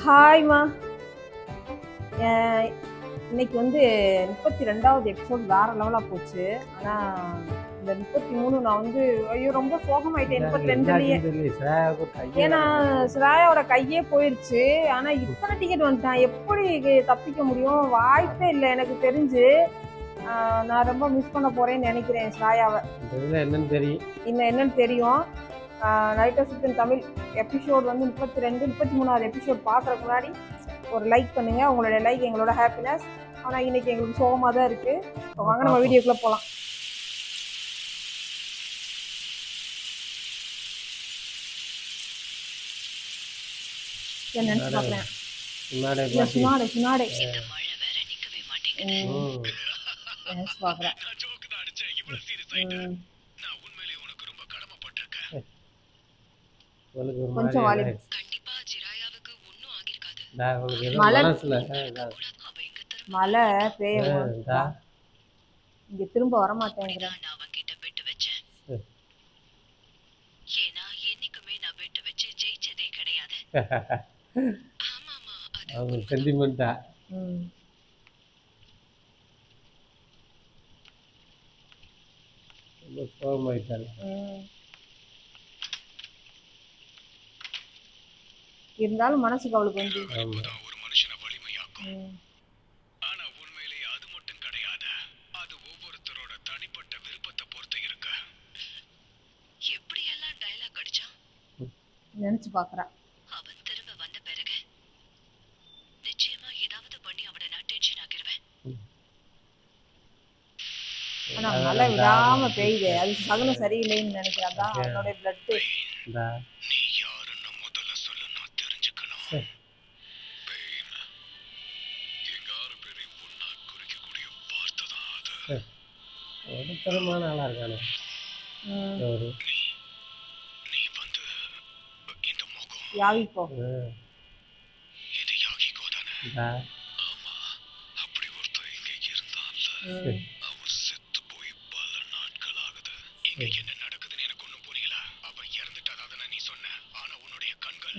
ஹாய்மா. அ இன்னைக்கு வந்து 32வது எபிசோட் வேற லெவலா போச்சு. ஆனா இந்த 33 நான் வந்து ஐயோ ரொம்ப சோகமாயிட்டேன் 32லயே. ஏன்னா ஸ்ரேயாவோட கையே போயிருச்சு. ஆனா இத்தனை டிக்கெட் வந்துட்டான், எப்படி தப்பிக்க முடியும்? வாய்ப்பே இல்லை எனக்கு தெரிஞ்சு. நான் ரொம்ப மிஸ் பண்ண போறேன்னு நினைக்கிறேன் ஸ்ரேயாவை. என்னன்னு தெரியும். ரைட்டர்ஸ் இன் தமிழ் எபிசோட் வந்து 33வது எபிசோட் பார்க்குறதுக்கு முன்னாடி ஒரு லைக் பண்ணுங்க. உங்களுடைய லைக் எங்களோட ஹாப்பினஸ். ஆனால் இன்னைக்கு எங்களுக்கு சோகமாக தான் இருக்கு. வாங்க நம்ம வீடியோக்குள்ள போகலாம். நினைச்சு பார்க்குறேன். நினைச்சு பார்க்குறேன். கொஞ்சம் வாலி மழை பெய்ய இங்க திரும்ப வரமாட்டேங்கிற. சென்டிமெண்டா சோகமாயிட்டாங்க. இருந்தாலும் மனசுக்கு அவளுக்கு வந்து ஒரு மனுஷனை வலிமையாக்கும். ஆனா உண்மையிலேயே அது மட்டும் கிடையாது. அது ஒவ்வொருத்தரோட தனிப்பட்ட விருப்பத்தை பொறுத்து இருக்கு. எப்படி எல்லாம் டயலாக் அடிச்சான் நினைச்சு பாக்குறா. அவன் திரும்ப வந்த பிறகு நிச்சயமா ஏதாவது பண்ணி அவனை நான் டென்ஷன் ஆக்கிடுவேன். ஆனா மழை விடாம பெய்யுது. அது சகுனம் சரியில்லைன்னு நினைக்கிறான். அவனோட பிளட் நீ யாருன்னு முதல்ல சொல்லு, நான் தெரிஞ்சுக்கணும். எங்க 6 பேரையும் ஒன்னா குறிக்கக்கூடிய வார்த்தை தான் அது. ஒரு தரமான ஆளா இருக்கானே. நீ வந்து இந்த முகம் யாகிக்கோ. இது யாகிக்கோ தானே? ஆமா, அப்படி ஒருத்தர் இங்க இருந்தான்ல. அவர் செத்து போய் பல நாட்கள் ஆகுது. இங்க என்ன நடக்குதுன்னு எனக்கு ஒண்ணும் புரியல. அவன் இறந்துட்டான் தானே நீ சொன்ன. ஆனா உன்னுடைய கண்கள்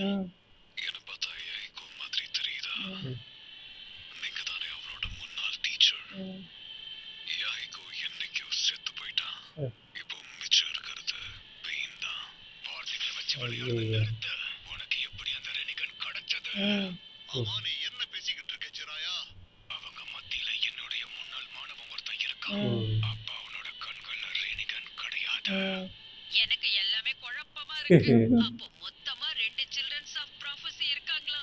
என்ன பார்த்தா யாகிக்கோ மாதிரி தெரியுதா? நீங்க தானே அவனோட முன்னாள் டீச்சர். யாகிக்கோ என்னைக்கோ செத்து போயிட்டான். இப்போ மிச்சம் இருக்கிறது பெயின் தான். வார்த்தைகளை வச்சு விளையாடுறது நிறுத்து. உனக்கு எப்படி அந்த ரெனிகன் கிடைச்சது? நீ என்ன பேசிக்கிட்டு இருக்க ஜிராயா? அவங்க மத்தியில என்னுடைய முன்னாள் மாணவன் ஒருத்தன் இருக்கான். அப்ப அவனோட கண்கள்ல ரெனிகன் கிடையாது. எனக்கு எல்லாமே குழப்பமா இருக்கு. அப்போ மொத்தமா 2 சில்ட்ரன்ஸ் ஆஃப் ப்ராஃபஸி இருக்காங்களா?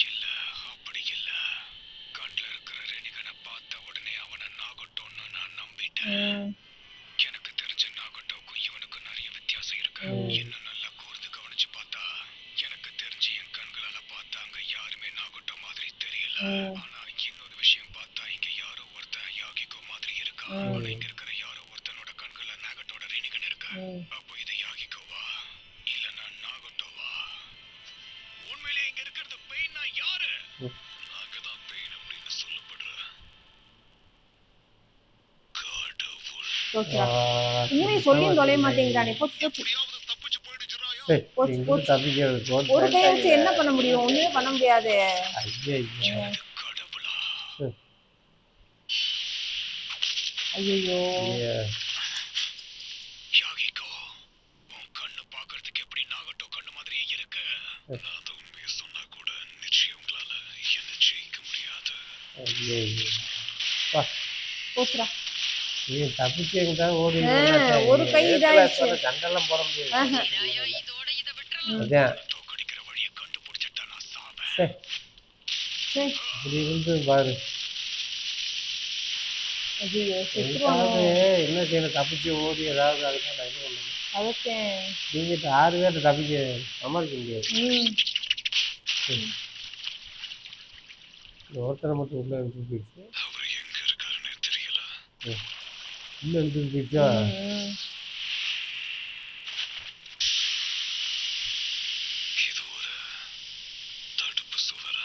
இல்ல, அப்படி இல்ல. கண்ல இருக்கிற ரெனிகனை பார்த்த உடனே அவனை நாகட்டோன்னு நான் நம்பிட்டேன். எனக்கு தெரிஞ்ச நாகட்டோக்கும் இவனுக்கு நிறைய வித்தியாசம் இருக்கு. இன்னும் நல்லா கூர்ந்து கவனிச்சு பார்த்தா எனக்கு தெரிஞ்சு என் கண்களால பார்த்தாங்க யாருமே நாகட்டோ மாதிரி தெரியல. ஆனா இன்னொரு விஷயம் பார்த்தா இங்க யாரோ ஒருத்தன் யாகிக்கோ மாதிரி இருக்கா. ஆனா இங்க இருக்கிற யாரோ ஒருத்தனோட கண்கள்ல நாகட்டோட ரெனிகன் இருக்கு. அப்போ இது யாகிக்கோவா இல்லனா நாகட்டோவா? உண்மையிலே இங்க இருக்கிறது பெயின்னா யாரு? நாங்க தான் பெயின் அப்படின்னு சொல்லப்படுற உண்மையை சொல்லியும் தொலைய மாட்டேங்கிறானே. ஒரு கையை வச்சு என்ன பண்ண முடியும்? ஒண்ணுமே பண்ண முடியாது. ஐயோ, யாகிக்கோ, உன் கண்ணு பார்க்கிறதுக்கு எப்படி நாகட்டோ கண்ணு மாதிரியே இருக்கு. நான் அதை உண்மையை சொன்னா கூட நிச்சயம் உங்களால என்ன ஜெயிக்க முடியாது. போச்சுடா. ஒரு கை இதாயிடுச்சு. சண்டெல்லாம் போட முடியாது. இதோட இதை விட்டுறலாம். தோக்கடிக்கிற வழியை கண்டுபிடிச்சிட்டா நான் சாவேன். இப்படி இருந்து பாரு. என்ன செய்யணும்? தப்பிச்சு ஓடி ஏதாவது அதுக்கான இது ஒண்ணு. நீங்க 6 பேர்ட்ட தப்பிக்க சமாளிக்க முடியாது. ஒருத்தரை மட்டும் உள்ள எடுத்து போயிடுச்சு. அவர் எங்க இருக்காருன்னு தெரியல. உள்ள எடுத்து போயிடுச்சா? இது ஒரு தடுப்பு சுவரா?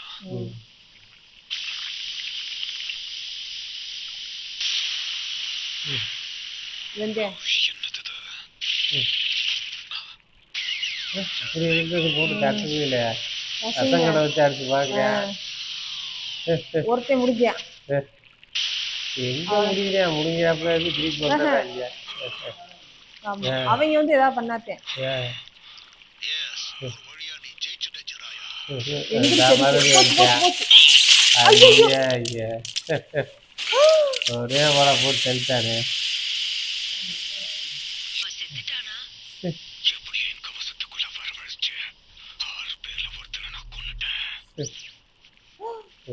போட்டு கட்டவே இல்லையா? ரசம் கடை வச்சு அடிச்சு பார்க்குறேன். ஒருத்தன் முடிஞ்சான். எங்க முடிக்கிறேன் முடிஞ்சாப்புல இருந்து திருப்பி வந்துடுறேன் இங்கே. அவங்க வந்து ஏதாவது பண்ணாத்தேன். ஒரே போல போட்டு தள்ளிட்டாரு.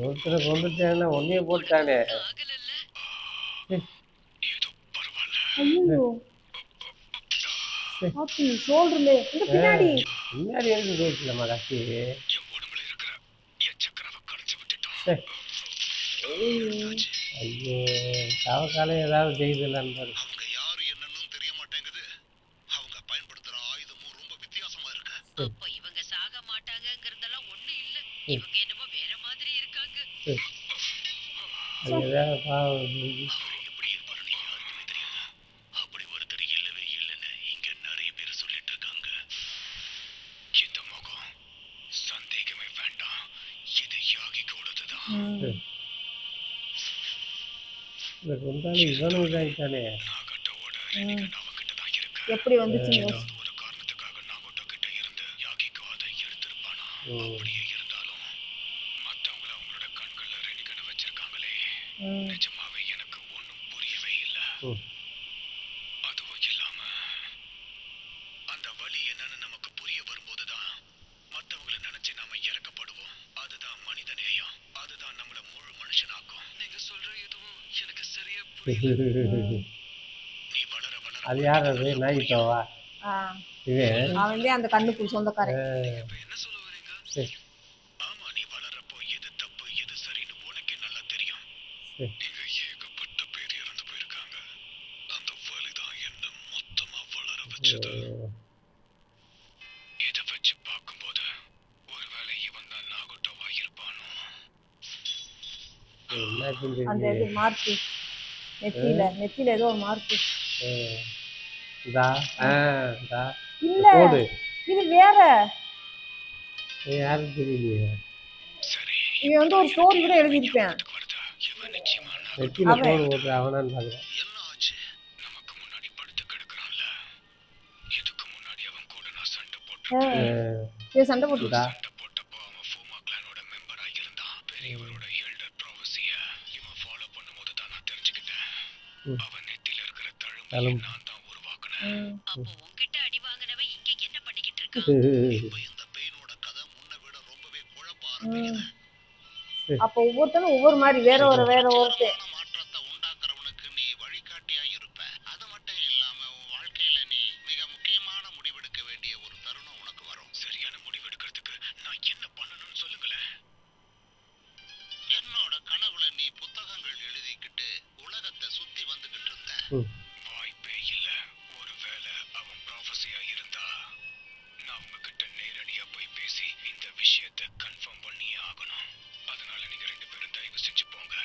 ஒருத்தரை கொண்டுட்டேன்னா ஒன்னே போட்டானே. பின்னாடி எதுக்கு போயிடுச்சுலம்மா கத்தி. ஐயோ தவக்காலம் ஏதாவது செய்யுதுலான்னு பாரு. ஏதாவது பாவம் இந்த கொண்டாடி இவனும் இதாகிட்டானே. எப்படி வந்துச்சு நிஜமாவே எனக்கு ஒன்றும் புரியவே இல்லை. அதுவும் இல்லாம அந்த வலி என்னன்னு நமக்கு புரிய வரும்போதுதான் மற்றவங்களை நினைச்சு நாம இறக்கப்படுவோம். அதுதான் மனித நேயம். அதுதான் நம்மள முழு மனுஷனாக்கும். நீங்க சொல்ற எதுவும் எனக்கு சரியா புரியல. நீ வளர வளர அது யார் அது நாய்த்தோவா? அவன் அந்த கண்ணுக்கு சொந்தக்காரன். என்ன சொல்ல வரீங்க? ஆமா, நீ வளரப்போ எது தப்பு எது சரின்னு உனக்கே நல்லா தெரியும். இங்க ஏகப்பட்ட பேர் இறந்து போயிருக்காங்க. அந்த வலிதான் என்ன மொத்தமா வளர வச்சது. இத வச்சு பார்க்கும்போது ஒருவேளை இவன் தான் நாகோட்டோவா இருப்பானோ. அந்த இது மார்க்கு நெத்தியில ஏதோ ஒரு மார்க்கு. இல்ல இது வேற யாரும் தெரியலையே. இவன் வந்து ஒரு ஸ்டோரி கூட எழுதியிருப்பேன். நெத்தியில போடு போட்டு அவனான்னு பாக்குறேன். நமக்கு முன்னாடி படுத்து கிடக்குறான்ல, இதுக்கு முன்னாடி அவன் கூட நான் சண்டை போட்டேன். சண்டை போட்டுட்டா சண்டை போட்டப்போ அவன் ஃபூமா கிளானோட மெம்பரா இருந்தான். பெரியவரோட எல்டர் ப்ராஃபஸிய இவன் ஃபாலோ பண்ணும்போது தான் நான் தெரிஞ்சுக்கிட்டேன். அவன் நெத்தியில இருக்கிற தழும்பை நான் தான் உருவாக்குனேன். அப்போ உன்கிட்ட அடி வாங்கினவன் இங்க என்ன பண்ணிக்கிட்டு இருக்கான்? இப்ப இந்த பெயினோட கதை முன்ன விட ரொம்பவே குழப்ப ஆரம்பிக்குது. அப்ப ஒவ்வொருத்தனும் ஒவ்வொரு மாதிரி வேற ஒருத்தர் மாற்றத்தை உண்டாக்குறவனுக்கு நீ வழிகாட்டியா இருப்ப. அது மட்டும் இல்லாம உன் வாழ்க்கையில நீ மிக முக்கியமான முடிவெடுக்க வேண்டிய ஒரு தருணம் உனக்கு வரும். சரியான முடிவெடுக்கிறதுக்கு நான் என்ன பண்ணணும்னு சொல்லுங்களேன். என்னோட கனவுல நீ புத்தகங்கள் எழுதிக்கிட்டு உலகத்தை சுத்தி வந்துகிட்டு இருந்த. வாய்ப்பே இல்ல. ஒருவேளை அவன் ப்ராஃபஸியா இருந்தா நான் உங்ககிட்ட நேரடியா போய் பேசி இந்த விஷயத்தை கன்ஃபார்ம் பண்ணியே ஆகணும். அதனால நீங்க ரெண்டு பேரும் தயவு செஞ்சு போங்க.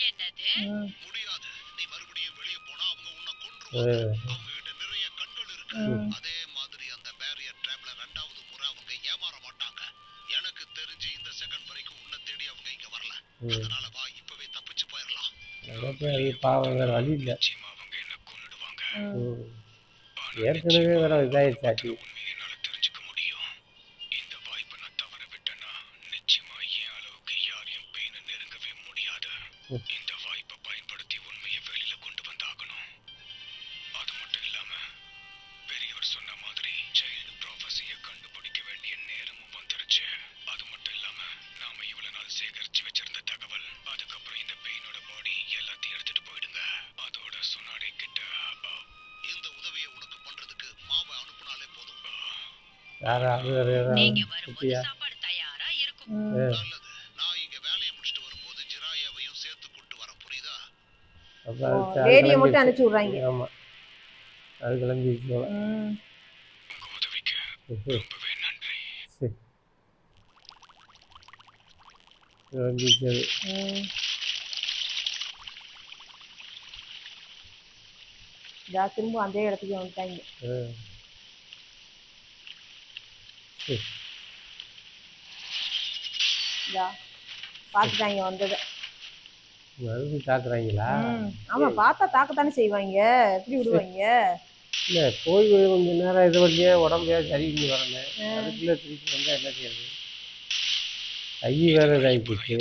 என்னது? முடியாது. நீ மறுபடியும் வெளிய போனா அவங்க உன்னை கொன்றுவாங்க. அவங்க கிட்ட நிறைய கண்கள் இருக்கு. அதே மாதிரி அந்த பேரியர் ட்ராப்ல ரெண்டாவது முறை அவங்க ஏமாற மாட்டாங்க. எனக்கு தெரிஞ்சு இந்த செகண்ட் வரைக்கும் உன்னை தேடி அவங்க இங்க வரல. அதனால வா, இப்பவே தப்பிச்சு போயிடலாம். பாவம் வேற வழி இல்ல. நிச்சயமா அவங்க என்ன கொன்னுடுவாங்க. ஏற்கனவே வேற இதாயிடுச்சாச்சு. உண்மையை என்னால தெரிஞ்சுக்க முடியும். இந்த வாய்ப்பை நான் தவற விட்டேன்னா நிச்சயமா என் அளவுக்கு யாரையும் பெயினை நெருங்கவே முடியாது. இந்த வாய்ப்பை பயன்படுத்தி உண்மையை வெளியில கொண்டு வந்தாகணும். அது மட்டும் இல்லாம பெரியவர் சொன்ன மாதிரி சைல்டு ப்ராஃபஸியை கண்டுபிடிக்க வேண்டிய நேரமும் வந்துருச்சு. அது மட்டும் இல்லாம நாம இவ்வளவு நாள் சேகரிச்சு வச்சிருந்த தகவல், அதுக்கப்புறம் இந்த பெயினோட பாடி எல்லாத்தையும் எடுத்துட்டு போயிடுங்க. அதோட சொன்னாடே கிட்ட இந்த உதவியை உனக்கு பண்றதுக்கு மாவை அனுப்புனாலே போதும். நீங்க வரும்போது சாப்பாடு தயாரா இருக்கும். நல்லது. நான் இங்க வேலையை முடிச்சிட்டு வரும்போது ஜிராயாவையும் சேர்த்து கூட்டு வரேன். புரியுதா? ரேடியோ மட்டும் அனுப்பிச்சு விடுறாங்க. ஆமா, அது கிளம்பிச்சு போல. உங்க உதவிக்கு ரொம்பவே நன்றி. கிளம்பிச்சு. திரும்ப அதே இடத்துக்கு வந்துட்டாங்க. பார்த்துட்டாங்க வந்ததை. மறுபடியும் தாக்குறாங்களா? ஆமா, பார்த்தா தாக்கத்தானே செய்வாங்க, எப்படி விடுவாங்க? இல்லை போய் கொஞ்ச நேரம் இது பண்ணியே உடம்பையா சரி பண்ணி வரணும். அதுக்குள்ளே திருப்பி வந்தால் என்ன செய்யறது? கை வேற இதாகி போச்சு.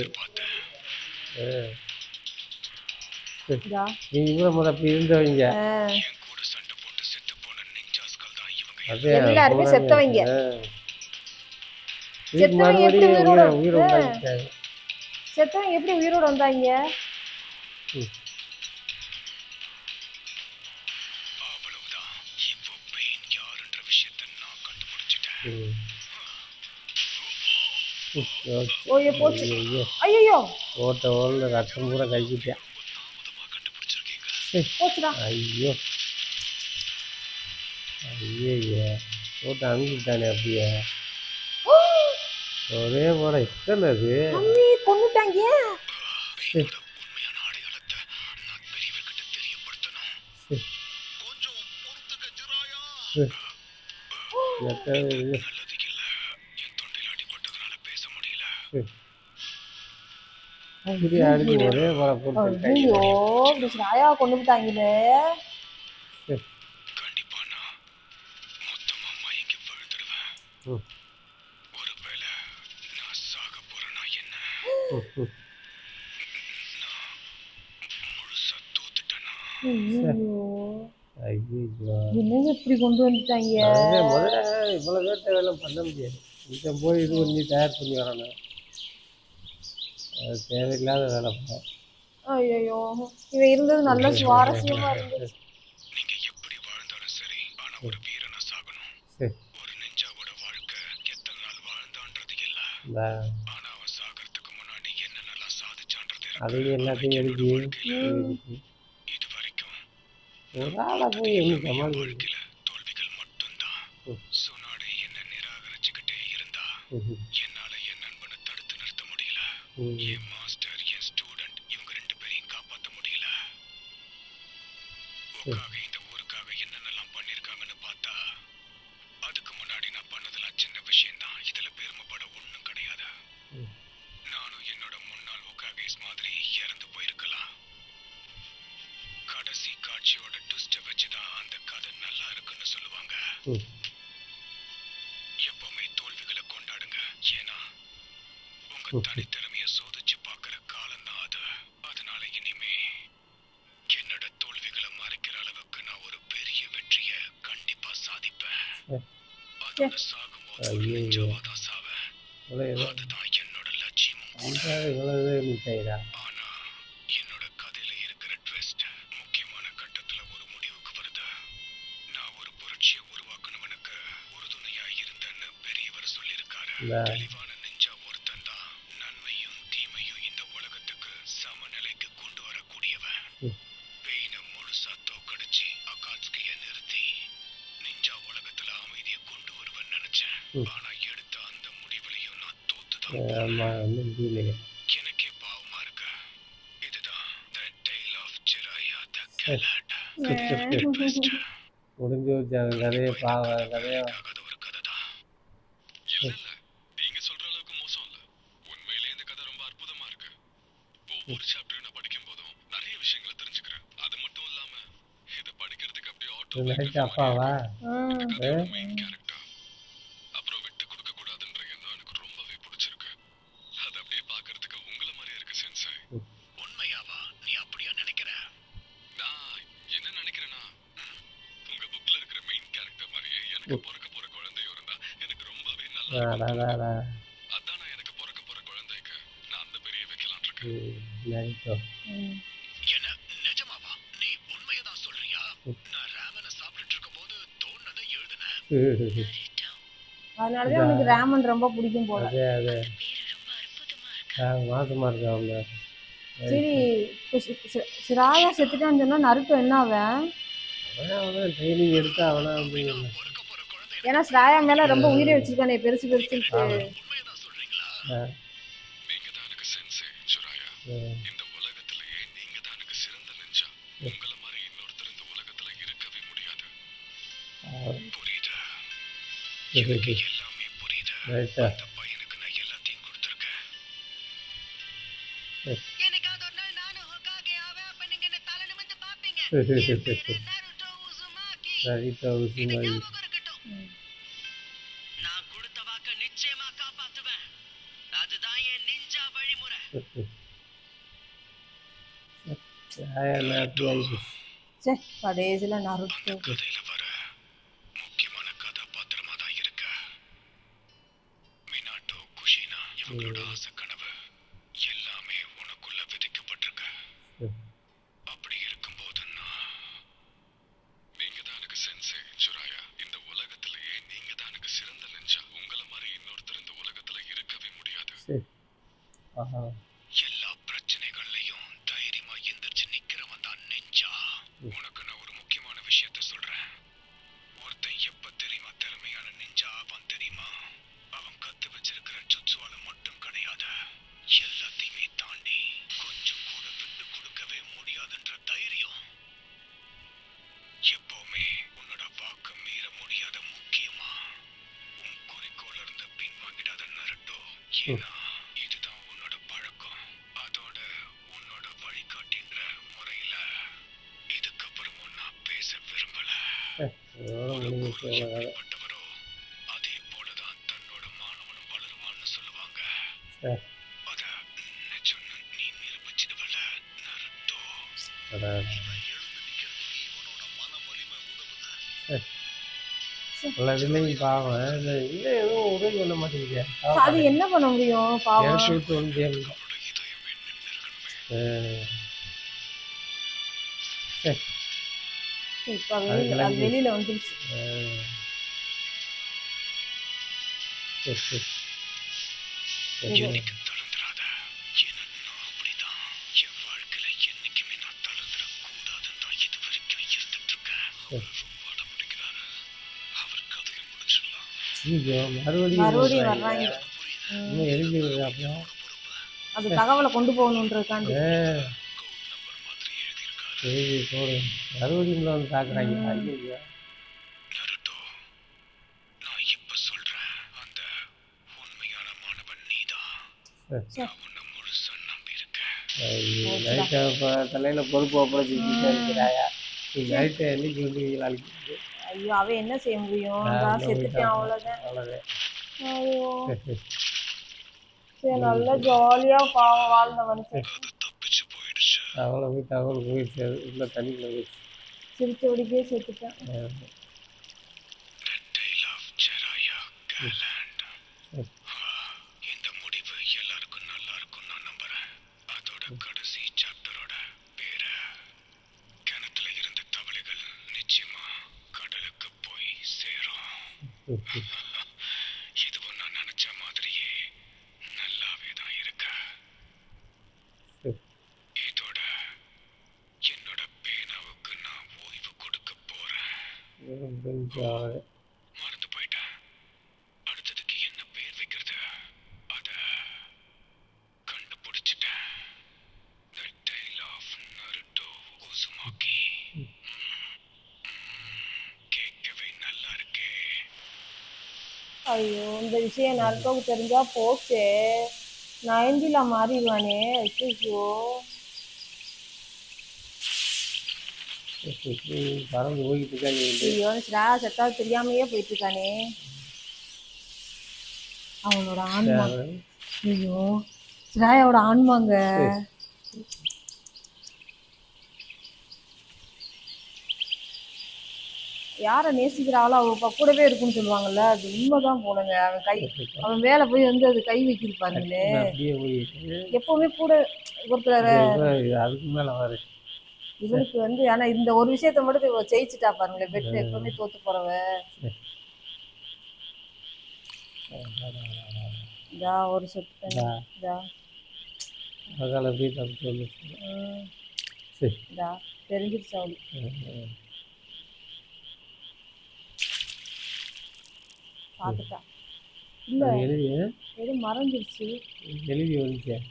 நீங்க கூட அப்படி இருந்தவங்க. எல்லாருமே செத்தவங்க. மறுபடியும் உயிரை உண்டாக்கிட்டாங்க. செத்தவங்க எப்படி உயிரோட வந்தாங்க? ஐயோ ஓட்ட ஓடல ரத்தம் பூரா கைக்கிட்டேன். ஐயோ ஐயோ போட்டு அனுப்பிட்டானே அப்படியே ஒரே போட இத்தனை அது கொண்டுட்டாங்க. ஒரே போட போட்டு ராயா கொண்டு விட்டாங்களே. என்னங்க இப்படி கொண்டு வந்துட்டாங்க? முதல்ல இவ்வளவு பேர்த்த வேலை பண்ண முடியாது. இதை போய் இது பண்ணி தயார் பண்ணி வரணும். அது தேவையில்லாத வேலை பண்ண. ஐயோ இவன் இருந்தது நல்ல சுவாரஸ்யமா இருந்துச்சு. நீங்க எப்படி வாழ்ந்தாலும் சரி, ஆனா ஒரு வீரனா சாகணும். ஒரு நெஞ்சாவோட வாழ்க்கை எத்தனை நாள் வாழ்ந்தான்றது இல்ல, ஆனா அவன் சாகிறதுக்கு முன்னாடி என்னென்னலாம் சாதிச்சான்றது. அதையும் எல்லாத்தையும் எழுதி இது வரைக்கும் ஒரு ஆளா போய் வாழ்க்கையில தோல்விகள் மட்டும்தான். சொன்னாடே என்ன நிராகரிச்சுக்கிட்டே இருந்தா என்னால என் நண்பனை தடுத்து நிறுத்த முடியல. என் மாஸ்டர், என் ஸ்டூடெண்ட், இவங்க 2 பேரையும் காப்பாற்ற முடியல. இந்த ஊருக்காக என்னென்னலாம் பண்ணிருக்காங்கன்னு பார்த்தா அதுக்கு முன்னாடி நான் பண்ணதெல்லாம் சின்ன விஷயம்தான். இதுல பெருமைப்பட ஒண்ணும் கிடையாது. நானும் என்னோட முன்னாள் ஒகாகேஸ் மாதிரி இறந்து போயிருக்கலாம். கடைசி காட்சியோட ட்விஸ்ட வச்சுதான் அந்த கதை நல்லா இருக்குன்னு சொல்லுவாங்க. எப்பவுமே தோல்விகளை கொண்டாடுங்க, ஏன்னா உங்க தனித்திறமைய சோதிச்சு பார்க்கிற காலம் தான் அது. அதனால இனிமே என்னோட தோல்விகளை மறைக்கிற அளவுக்கு நான் ஒரு பெரிய வெற்றிய கண்டிப்பா சாதிப்பேன். அதோட சாகும்போது ஒரு நெஞ்சாவாதான் சாவேன். அதுதான் என்னோட லட்சியமும் கூட. ஆனா என்னோட கதையில இருக்கிற ட்விஸ்ட் முக்கியமான கட்டத்துல ஒரு முடிவுக்கு வருது. நான் ஒரு புரட்சியை உருவாக்கணுவனுக்கு உறுதுணையா இருந்தேன்னு பெரியவர் சொல்லியிருக்காரு. தெளிவான நெஞ்சா ஒருத்தன் தான் நன்மையும் தீமையும் இந்த உலகத்துக்கு சமநிலைக்கு கொண்டு வரக்கூடியவன். பெயினை முழுசா தோக்கடிச்சு அகாட்ஸ்கிய நிறுத்தி நிஞ்சா உலகத்துல அமைதியை கொண்டு வருவேன்னு நினைச்சேன். ஆனா எடுத்த அந்த முடிவுலையும் நான் தோத்துதான். எனக்கே பாவமா இருக்கு. இதுதான் the tale of Jiraiya the Galad. முடிஞ்சு வச்சாங்க கதையை கதையா ஒரு கதை தான். இல்ல நீங்க சொல்ற அளவுக்கு மோசம் இல்ல. உண்மையிலே இந்த கதை ரொம்ப அற்புதமா இருக்கு. ஒவ்வொரு சாப்டரும் நான் படிக்கும் போதும் நிறைய விஷயங்களை தெரிஞ்சுக்கிறேன். அது மட்டும் இல்லாம இதை படிக்கிறதுக்கு அப்படியே அப்பாவா மெயின் கேரக்டர். அப்புறம் விட்டு கொடுக்க கூடாதுன்ற எண்ணம் எனக்கு ரொம்பவே பிடிச்சிருக்கு. அது அப்படியே பாக்குறதுக்கு உங்களை மாதிரியே இருக்கு சென்சாய். உண்மையாவா? நீ அப்படியா நினைக்கிற? நான் என்ன நினைக்கிறேன்னா, உங்க புக்ல இருக்கிற மெயின் கேரக்டர் மாதிரியே எனக்கு பிறக்க போற குழந்தையும் இருந்தா எனக்கு ரொம்பவே நல்லா. அதான் நான் எனக்கு பிறக்க போற குழந்தைக்கு நான் அந்த பெரிய வைக்கலான் இருக்கேன். என்ன நிஜமாவா? நீ உண்மையதான் சொல்றியா? நான் ராமனை சாப்பிட்டு இருக்கும் போது தோணுனதை எழுதுனேன். அதனாலதான் உனக்கு ராமன் ரொம்ப பிடிக்கும் போல. மாசமா இருக்கு அவங்க. சரி, சிராயா செத்துட்டான்னு சொன்னா நருட்டோ என்ன ஆவேன்? ட்ரைனிங் எடுத்து அவனா ஏன்னா ஸ்ராயா மேல ரொம்ப உயிரை வச்சிருக்கானே பெருசு பெருசு. நீங்க தான் எனக்கு சென்சே ஜுராயா. இந்த உலகத்திலேயே நீங்க தான் எனக்கு சிறந்த நெஞ்சா. உங்களை மாதிரி இன்னொருத்தர் இந்த உலகத்துல இருக்கவே முடியாது. புரியுதா? எனக்கு எல்லாமே புரியுது. அந்த பையனுக்கு நான் எல்லாத்தையும் கொடுத்துருக்கேன். என்னைக்காவது ஒரு நாள் நானும் ஹோகாகே ஆவேன். அப்ப நீங்க என்ன தலை நிமிர்ந்து பாப்பீங்க. என் பேரு நருட்டோ உசுமாகி. இது ஞாபகம் இருக்கட்டும். நான் கொடுத்த வாக்க நிச்சயமா காப்பாத்துவேன். அதுதான் என் நிஞ்சா வழிமுறை. சே கடைசியில் அந்த நருட்டோ கதையில வர முக்கியமான கதாபாத்திரமா தான் இருக்க. மினாட்டோ குஷினா இவங்களோட ஆசை கனவு எல்லாமே உனக்குள்ள விதிக்கப்பட்டிருக்கு. அப்படி இருக்கும்போது நீங்க தான் எனக்கு சென்சே சுராயா. இந்த உலகத்திலேயே நீங்க தான் எனக்கு சிறந்த நெஞ்சா. உங்களை மாதிரி இன்னொருத்தர் இந்த உலகத்துல இருக்கவே முடியாது. எல்லா பிரச்சனைகள்லயும் தைரியமா எந்திரிச்சு நிக்கிறவன் தான் நெஞ்சா. உனக்கு நான் ஒரு முக்கியமான விஷயத்த சொல்றேன். ஒருத்தன் எப்ப தெரியுமா திறமையான நெஞ்சா ஆவான் தெரியுமா? அவன் கத்து வச்சிருக்கிற சுச்சுவால மட்டும் கிடையாது, எல்லாத்தையுமே தாண்டி கொஞ்சம் கூட விட்டு கொடுக்கவே முடியாதுன்ற தைரியம். எப்பவுமே உன்னோட வாக்க மீற முடியாத, முக்கியமா உன் குறிக்கோள இருந்து பின்வாங்கிடாத நருட்டோ. ஏன்னா இதுதான் உன்னோட பழக்கம். அதோட உன்னோட வழிகாட்டின்ற முறையில இதுக்கப்புறமும் நான் பேச விரும்பல. எப்படிப்பட்டவரோ அதே போலதான் தன்னோட மாணவனும் வளருவான்னு சொல்லுவாங்க. அத நிஜம்னு நீ நிரூபிச்சிடுவல நருட்டோ. இவன் எழுந்து நிக்கிறதுக்கு இவனோட மன வலிமை உதவுது. இதுலையும் பாவம் இல்லை எதுவும் உதவி பண்ண மாட்டேங்குது. அது என்ன பண்ண முடியும் பாவம். எனக்கு விட்டு வந்து அவனோட இதயமே நின்று இருக்கணுமே. இப்போ அது வெளியில வந்துருச்சு. என்னைக்கும் தளர்ந்துடாத. ஏன்னா நான் அப்படிதான். என் வாழ்க்கையில என்னைக்குமே நான் தளர்ந்துடக்கூடாதுன்னு தான் இது வரைக்கும் இருந்துட்டு இருக்கேன். அவர் ரொம்ப அடம்பிடிக்கிறாரு. அவர் கதையை முடிச்சிடலாம். மறுபடியும் வர்றாங்க. இன்னும் எழுதி அப்புறம் அது தகவலை கொண்டு போகணுன்றதுக்காண்டி கோட் நம்பர் மாதிரி எழுதியிருக்காரு. எழுதி போடு. மறுபடியும் வந்து தாக்குறாங்க. ஐயோ நருட்டோ, நான் இப்ப சொல்றேன். அந்த உண்மையான மாணவன் நீதான். நான் உன்னை முழுசா நம்பி இருக்கேன். நைட்டை இப்போ தலையில் பொறுப்பு ஒப்படைச்சிட்டு இருக்கிறாயா? நீ நைட்டை என்னைக்கு வந்து அழைக்கிறது? ஐயோ அவன் என்ன செய்ய முடியும்? நான் செத்துட்டேன் அவ்வளோதான். அவ்வளோதான். ஐயோ சரி நல்லா ஜாலியா பாவம் வாழ்ந்த மனுஷன் அது தப்பிச்சு போயிடுச்சு. அவ்வளோ போய் தகவல் போயிடுச்சு. உள்ள தண்ணிக்குள்ள போயிடுச்சு. சிரிச்சபடிக்கே செத்துட்டேன். The Tale of Jiraiya Galland. இந்த முடிவு எல்லாருக்கும் நல்லா இருக்கும் நான் நம்புறேன். அதோட கடைசி சாப்டரோட பேரு கிணத்துல இருந்த தவளைகள் நிச்சயமா கடலுக்கு போய் சேரும். இதுவும் நான் நினைச்ச மாதிரியே நல்லாவே தான் இருக்க. இதோட என்னோட பேனாவுக்கு நான் ஓய்வு கொடுக்க போறேன். மறந்து போயிட்டேன். அடுத்ததுக்கு என்ன பேர் வைக்கிறது அத கண்டுபிடிச்சிட்டேன். The Tale of Naruto Uzumaki. கேட்கவே நல்லா இருக்கே. ஐயோ இந்த விஷயம் நருட்டோவுக்கு தெரிஞ்சா போச்சே, நயன்திலா மாறிடுவானே. ஐயோ பறந்து போய்கிட்டு இருக்காங்க. ஐயோ ஸ்ரா செத்தாவது தெரியாமையே போயிட்டு இருக்கானே அவனோட ஆன்மா. ஐயோ ஸ்ராயோட ஆன்மாங்க. யாரை நேசிக்கிறாளோ அவ கூடவே இருக்குன்னு சொல்லுவாங்கல்ல, அது உண்மைதான் போலங்க. அவன் மேல போய் வந்து அது கை வைக்கிது பாருங்களே. அப்படியே போயிட்டு எப்பவுமே கூட ஒருத்தர் அதுக்கு மேலே வர இவனுக்கு வந்து ஆனா இந்த ஒரு விஷயத்த மட்டும் இவ ஜெயிச்சுட்டா பாருங்களேன். பெட்டு எப்பவுமே தோத்து போறவ. இதா ஒரு சொட்டு இதா அதனால போய் தப்பு சொல்லு. சரி இதா தெரிஞ்சிருச்சு அவளுக்கு. பார்த்துட்டா இல்ல எழுதி எதுவும் மறைஞ்சிருச்சு. எழுதி வந்துச்சேன்.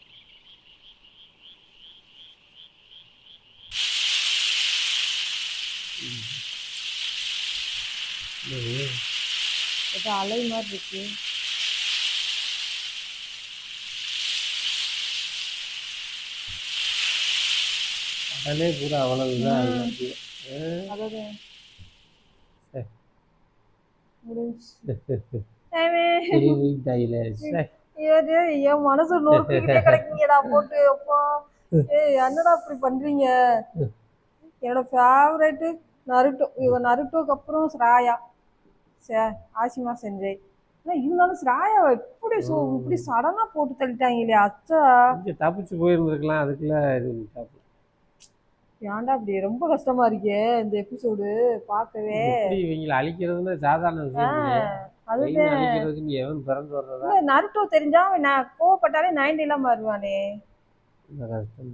ஏதோ அலை மாதிரி இருக்கு. அதே பூரா அவ்வளவுதான் ம். இருக்கு. அதாவது சரி. முடிஞ்சு டைலர் ஏது என் மனசு நொறுக்கிக்கிட்டே கிடைக்குங்கடா போட்டு அப்பா. ஏய் என்னடா இப்படி பண்றீங்க? என்னோட ஃபேவரட்டு நருட்டோ. இவன் நருட்டோக்கு அப்புறம் ஸ்ராயா சே ஆசிமா செஞ்சேன். ஆனால் இருந்தாலும் ஸ்ராயாவை எப்படி இப்படி சடனாக போட்டு தள்ளிட்டாங்களே அச்சா. கொஞ்சம் தப்பிச்சு போயிருந்துருக்கலாம், அதுக்குள்ள இது தப்பு. ஏன்டா அப்படி ரொம்ப கஷ்டமா இருக்கே இந்த எபிசோடு பார்க்கவே. எப்படி இவங்களை அழிக்கிறதுன்னு சாதாரண விஷயம் இல்லையே. அதுதான் அழிக்கிறதுக்கு நீ எவன் பிறந்து வர்றதா இல்ல, நருட்டோ தெரிஞ்சா நான் கோவப்பட்டாலே 90 மாறுவானே. இந்த கஷ்டம்.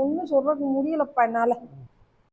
ஒன்றும் சொல்றதுக்கு முடியலப்பா என்னால.